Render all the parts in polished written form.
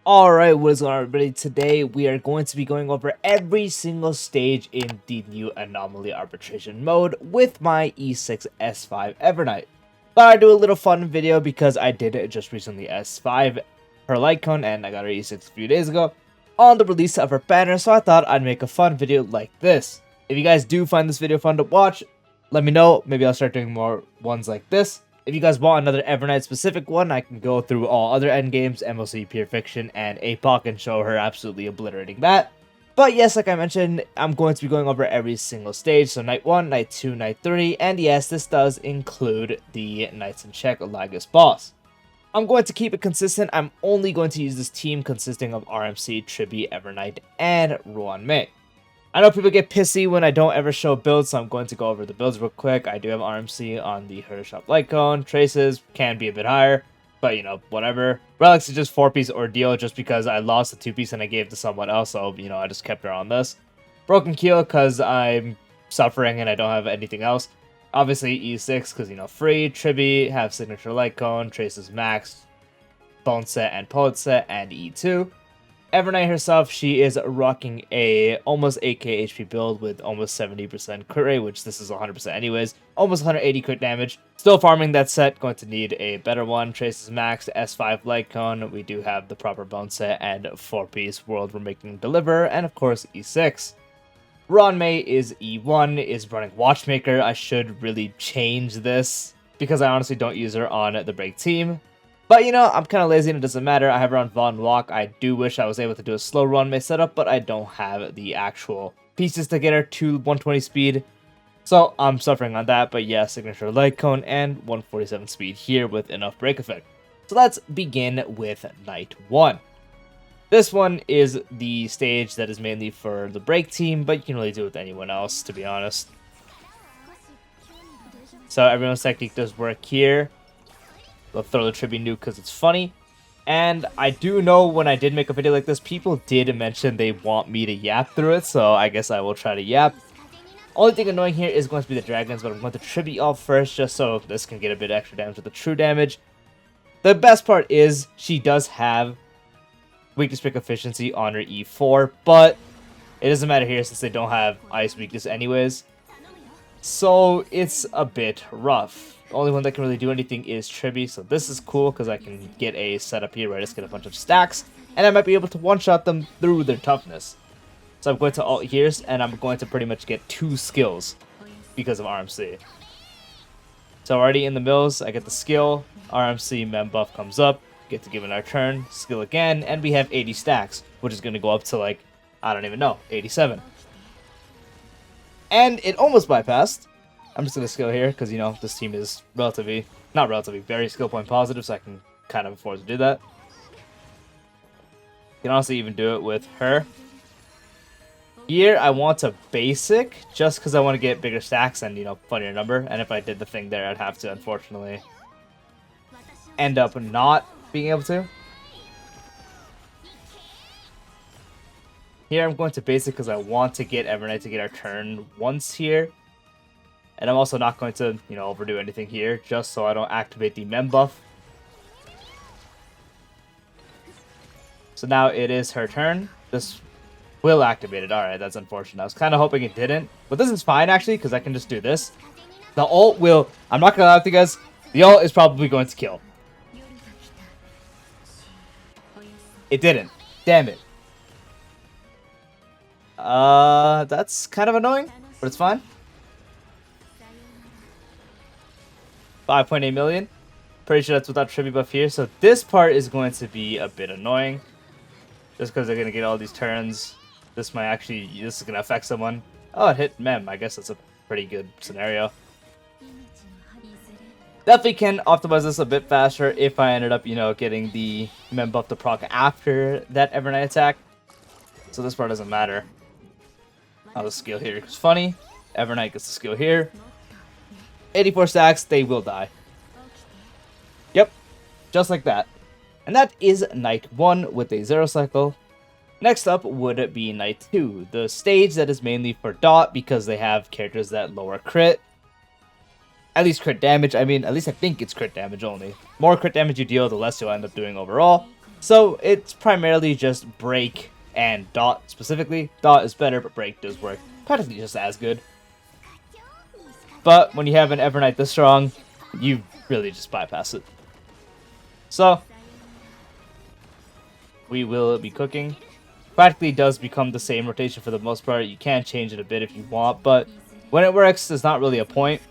Alright, what is going on, everybody? Today we are going to be going over every single stage in the new Anomaly Arbitration mode with my E6S5 Evernight. Thought I'd do a little fun video because I did just recently S5 her Lycon and I got her E6 a few days ago on the release of her banner, so I thought I'd make a fun video like this. If you guys do find this video fun to watch, let me know. Maybe I'll start doing more ones like this. If you guys want another Evernight specific one, I can go through all other endgames, MLC Pure Fiction, and APOC and show her absolutely obliterating that. But yes, like I mentioned, I'm going to be going over every single stage, so Night 1, Night 2, Night 3, and yes, this does include the Knights in Check Lygus boss. I'm going to keep it consistent. I'm only going to use this team consisting of RMC, Tribi, Evernight, and Ruan Mei. I know people get pissy when I don't ever show builds, so I'm going to go over the builds real quick. I do have RMC on the Her Shop Lycon. Traces can be a bit higher, but you know, whatever. Relics is just 4-piece ordeal just because I lost the 2-piece and I gave it to someone else, so you know, I just kept her on this. Broken Keel because I'm suffering and I don't have anything else. Obviously E6 because, you know, free. Tribi, have Signature Lycon, Traces Max, Bone Set and Poet Set, and E2. Evernight herself, she is rocking a almost 8k HP build with almost 70% crit rate, which this is 100% anyways. Almost 180 crit damage. Still farming that set, going to need a better one. Traces Max, S5 Lycon. We do have the proper bone set and 4-piece World We're Making Deliver, and of course E6. Ruan Mei is E1, is running Watchmaker. I should really change this because I honestly don't use her on the break team. But, you know, I'm kind of lazy and it doesn't matter. I have her on Von Walk. I do wish I was able to do a slow Ruan Mei setup, but I don't have the actual pieces to get her to 120 speed. So I'm suffering on that, but yeah, Signature Lycon and 147 speed here with enough break effect. So let's begin with Night 1. This one is the stage that is mainly for the break team, but you can really do it with anyone else, to be honest. So everyone's technique does work here. They'll throw the Tribi nuke because it's funny. And I do know when I did make a video like this, people did mention they want me to yap through it, so I guess I will try to yap. Only thing annoying here is going to be the dragons, but I'm going to Tribi off first just so this can get a bit extra damage with the true damage. The best part is she does have weakness pick efficiency on her E4, but it doesn't matter here since they don't have ice weakness anyways. So it's a bit rough. The only one that can really do anything is Tribi, so this is cool because I can get a setup here where I just get a bunch of stacks, and I might be able to one-shot them through their toughness. So I'm going to ult here, and I'm going to pretty much get 2 skills because of RMC. So already in the mills, I get the skill, RMC mem buff comes up, get to give it our turn, skill again, and we have 80 stacks, which is going to go up to like, I don't even know, 87. And it almost bypassed. I'm just going to skill here because, you know, this team is very skill point positive, so I can kind of afford to do that. You can honestly even do it with her. Here, I want to basic just because I want to get bigger stacks and, you know, funnier number. And if I did the thing there, I'd have to, unfortunately, end up not being able to. Here, I'm going to basic because I want to get Evernight to get our turn once here. And I'm also not going to, you know, overdo anything here, just so I don't activate the mem buff. So now it is her turn. This will activate it. Alright, that's unfortunate. I was kind of hoping it didn't. But this is fine, actually, because I can just do this. The ult will... I'm not going to lie with you guys. The ult is probably going to kill. It didn't. Damn it. That's kind of annoying, but it's fine. 5.8 million. Pretty sure that's without Tribi buff here. So this part is going to be a bit annoying. Just because they're going to get all these turns. This is going to affect someone. Oh, it hit Mem. I guess that's a pretty good scenario. Definitely can optimize this a bit faster if I ended up, you know, getting the Mem buff to proc after that Evernight attack. So this part doesn't matter. I'll just skill here because funny. Evernight gets the skill here. 84 stacks, they will die. Yep, just like that. And that is Night 1 with a 0 cycle. Next up would be Night 2, the stage that is mainly for Dot because they have characters that lower crit. At least crit damage, I mean, at least I think it's crit damage only. More crit damage you deal, the less you'll end up doing overall. So it's primarily just break and dot specifically. Dot is better, but break does work practically just as good. But when you have an Evernight this strong, you really just bypass it. So we will be cooking. Practically does become the same rotation for the most part. You can change it a bit if you want, but when it works, there's not really a point.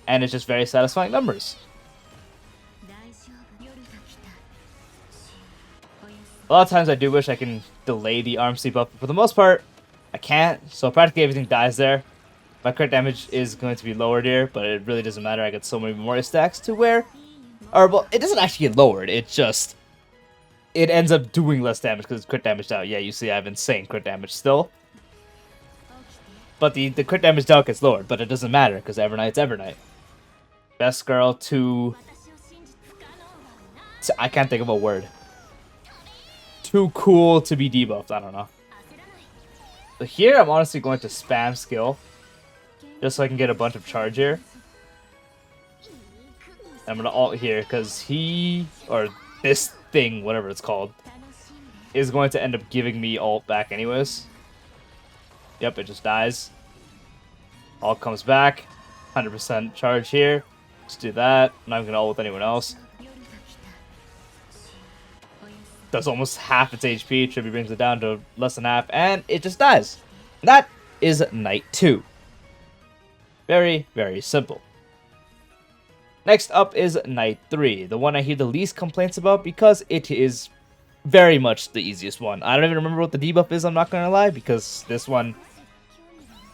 And it's just very satisfying numbers. A lot of times I do wish I can delay the arm sleep up, but for the most part, I can't. So practically everything dies there. My crit damage is going to be lowered here, but it really doesn't matter. I get so many memory stacks to where... Or, well, it doesn't actually get lowered. It just... It ends up doing less damage because it's crit damage out. Yeah, you see I have insane crit damage still. But the crit damage out gets lowered, but it doesn't matter because Evernight's Evernight. Best girl to... I can't think of a word. Too cool to be debuffed. I don't know. But here, I'm honestly going to spam skill. Just so I can get a bunch of charge here. I'm going to ult here because he... Or this thing, whatever it's called, is going to end up giving me ult back anyways. Yep, it just dies. Ult comes back. 100% charge here. Let's do that. I'm not even going to ult with anyone else. Does almost half its HP. Tribute brings it down to less than half. And it just dies. And that is Night 2. Very, very simple. Next up is Night 3. The one I hear the least complaints about because it is very much the easiest one. I don't even remember what the debuff is, I'm not going to lie. Because this one...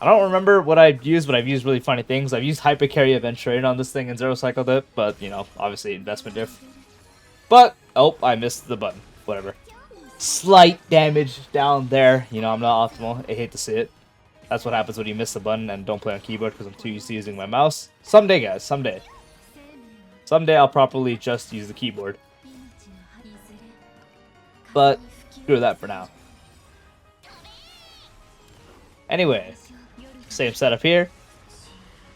I don't remember what I've used, but I've used really funny things. I've used Hyper Carry Adventure on this thing and Zero Cycled it. But, you know, obviously investment diff. But, oh, I missed the button. Whatever. Slight damage down there. You know, I'm not optimal. I hate to see it. That's what happens when you miss the button and don't play on keyboard because I'm too used to using my mouse. Someday, guys. Someday. Someday I'll properly just use the keyboard. But, screw that for now. Anyway. Same setup here.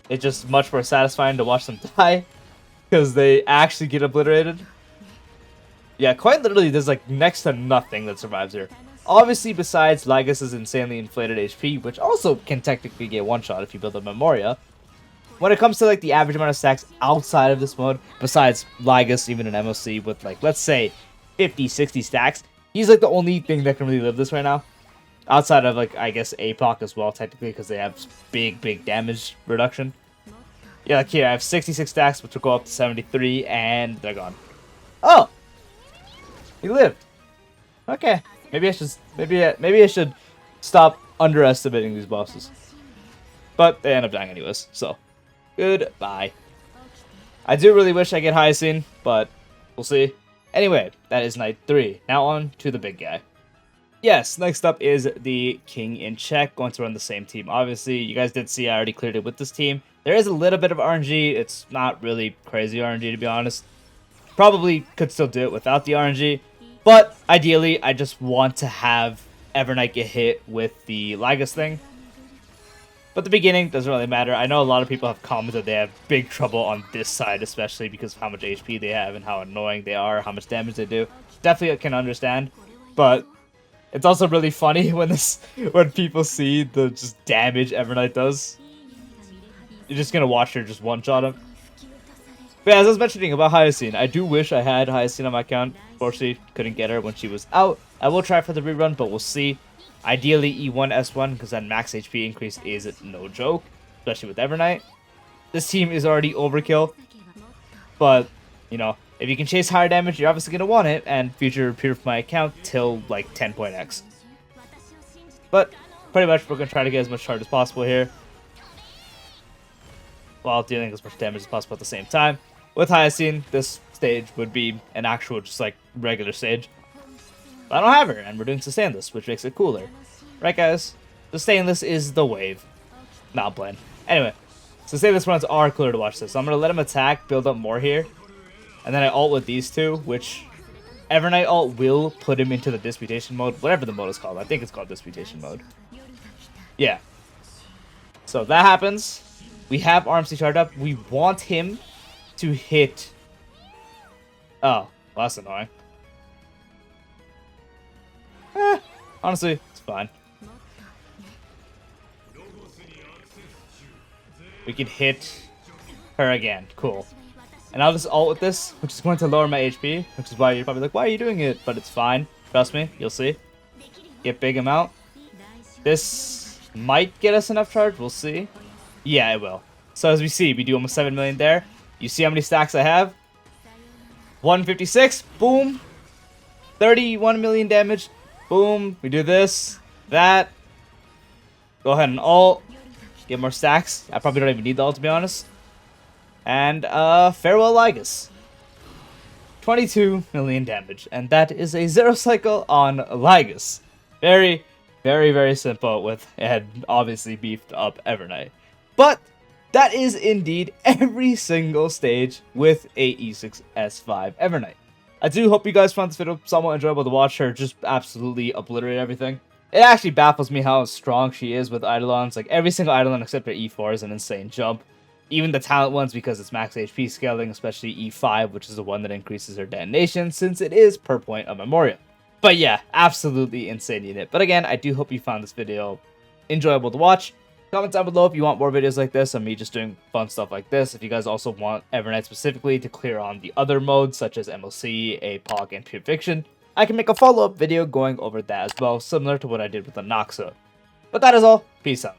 It's just much more satisfying to watch them die. Because they actually get obliterated. Yeah, quite literally, there's like next to nothing that survives here. Obviously, besides Lygus' insanely inflated HP, which also can technically get one-shot if you build a Memoria. When it comes to like the average amount of stacks outside of this mode, besides Lygus, even an MOC with like, let's say, 50, 60 stacks, he's like the only thing that can really live this right now. Outside of like, I guess, APOC as well, technically, because they have big damage reduction. Yeah, like here, I have 66 stacks, which will go up to 73, and they're gone. Oh! He lived. Okay. Maybe I should stop underestimating these bosses. But they end up dying anyways, so goodbye. I do really wish I get Hyacine, but we'll see. Anyway, that is Night 3. Now on to the big guy. Yes, next up is the King in Check, going to run the same team. Obviously, you guys did see I already cleared it with this team. There is a little bit of RNG. It's not really crazy RNG, to be honest. Probably could still do it without the RNG, but ideally, I just want to have Evernight get hit with the Lygus thing. But the beginning doesn't really matter. I know a lot of people have commented they have big trouble on this side, especially because of how much HP they have and how annoying they are, how much damage they do. Definitely can understand, but it's also really funny when people see the just damage Evernight does. You're just gonna watch her just one-shot him. But yeah, as I was mentioning about Hyacine, I do wish I had Hyacine on my account. Unfortunately, couldn't get her when she was out. I will try for the rerun, but we'll see. Ideally, E1, S1, because then max HP increase is no joke, especially with Evernight. This team is already overkill, but, you know, if you can chase higher damage, you're obviously going to want it, and future proof my account till, like, 10.x. But, pretty much, we're going to try to get as much charge as possible here, while dealing as much damage as possible at the same time. With Hyacine, this stage would be an actual, just like, regular stage. But I don't have her, and we're doing Sustainless, which makes it cooler. Right, guys? Sustainless is the wave. Not playing. Anyway, Sustainless runs are cooler to watch this. So I'm going to let him attack, build up more here. And then I ult with these two, which Evernight ult will put him into the Disputation mode, whatever the mode is called. I think it's called Disputation mode. Yeah. So that happens. We have RMC charged up. We want him to hit... Oh, well, that's annoying. Honestly, it's fine. We can hit her again. Cool. And I'll just ult with this, which is going to lower my HP, which is why you're probably like, why are you doing it? But it's fine. Trust me, you'll see. Get big amount. This might get us enough charge. We'll see. Yeah, it will. So as we see, we do almost 7 million there. You see how many stacks I have? 156. Boom. 31 million damage. Boom. We do this. That. Go ahead and ult. Get more stacks. I probably don't even need the ult, to be honest. And farewell Lygus. 22 million damage. And that is a 0 cycle on Lygus. Very, very, very simple with it obviously beefed up Evernight. But that is indeed every single stage with a E6S5 Evernight. I do hope you guys found this video somewhat enjoyable to watch her just absolutely obliterate everything. It actually baffles me how strong she is with Eidolons. Like, every single Eidolon except her E4 is an insane jump. Even the talent ones, because it's max HP scaling, especially E5, which is the one that increases her detonation, since it is per point of Memoria. But yeah, absolutely insane unit. But again, I do hope you found this video enjoyable to watch. Comment down below if you want more videos like this, and me just doing fun stuff like this. If you guys also want Evernight specifically to clear on the other modes, such as MLC, APOC, and Pure Fiction, I can make a follow-up video going over that as well, similar to what I did with the Noxa. But that is all. Peace out.